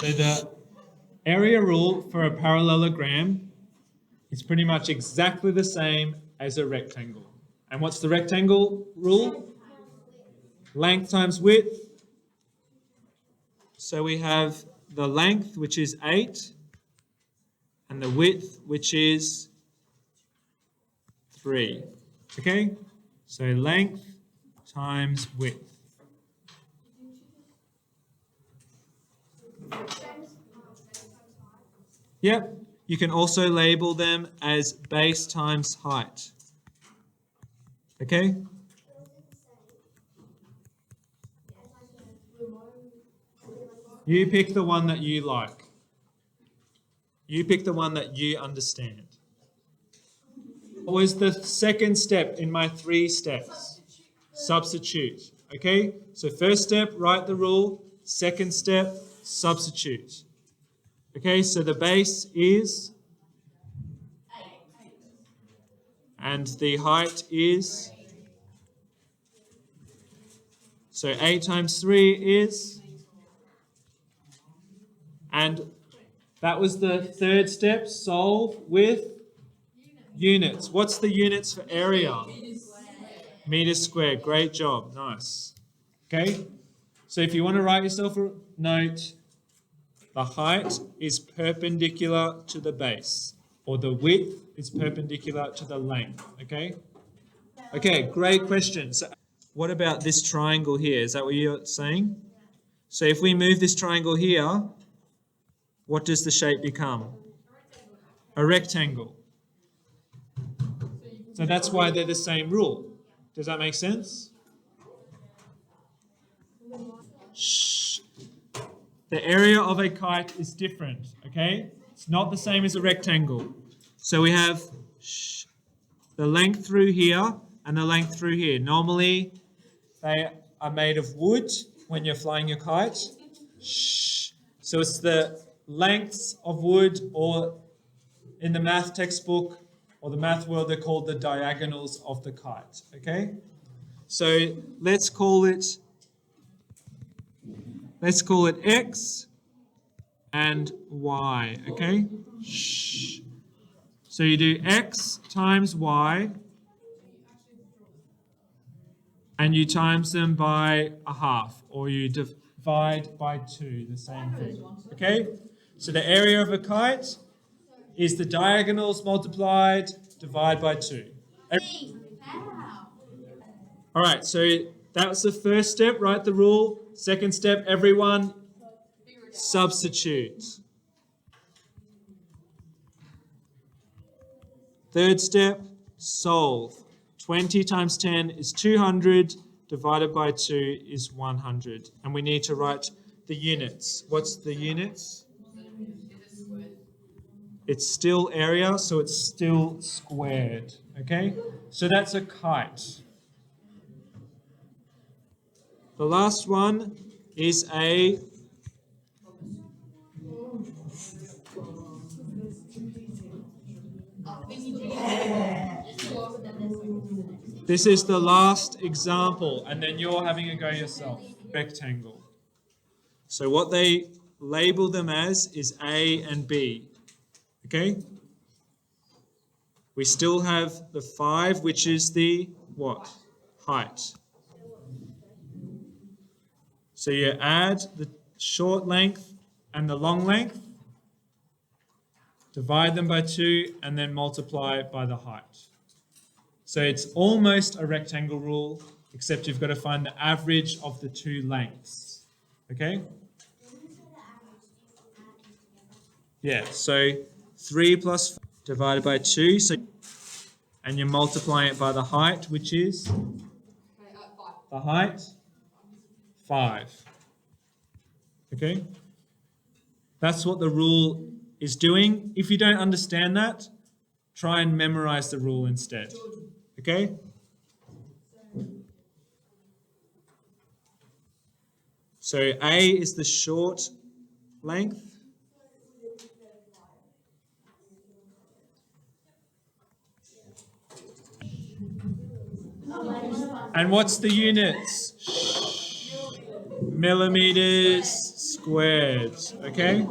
So the area rule for a parallelogram is pretty much exactly the same as a rectangle. And what's the rectangle rule? Length times width. So we have the length, which is 8, and the width, which is 3. Okay? So length times width. Yep. You can also label them as base times height. Okay? You pick the one that you like. You pick the one that you understand. What was the second step in my 3 steps? Substitute. Okay? So first step, write the rule. Second step, substitute. Okay, so the base is, and the height is, so 8 times 3 is, and that was the third step, solve with units. What's the units for area? Meters squared. Great job. Nice. Okay, so if you want to write yourself a note, the height is perpendicular to the base, or the width is perpendicular to the length, okay? Okay, great question. So what about this triangle here? Is that what you're saying? So if we move this triangle here, what does the shape become? A rectangle. So that's why they're the same rule. Does that make sense? Shh. The area of a kite is different, okay? It's not the same as a rectangle. So we have the length through here and the length through here. Normally, they are made of wood when you're flying your kite. So it's the lengths of wood, or in the math textbook or the math world, they're called the diagonals of the kite, okay? So let's call it X and Y, okay? So you do X times Y, and you times them by a half, or you divide by 2, the same thing, okay? So the area of a kite is the diagonals multiplied, divide by 2. All right, so that was the first step, write the rule. Second step, everyone, substitute. Third step, solve. 20 times 10 is 200, divided by 2 is 100. And we need to write the units. What's the units? It's still area, so it's still squared, okay? So that's a kite. The last one is a this is the last example, and then you're having a go yourself. Rectangle. So what they label them as is A and B. Okay? We still have the 5, which is the what? Height. So you add the short length and the long length, divide them by 2, and then multiply by the height. So it's almost a rectangle rule, except you've got to find the average of the 2 lengths. Okay? Yeah, so 3 plus 5 divided by 2, so, and you're multiplying it by the height, which is? The height? 5. Okay? That's what the rule is doing. If you don't understand that, try and memorize the rule instead. Okay? So A is the short length. And what's the units? millimeters squared. Okay?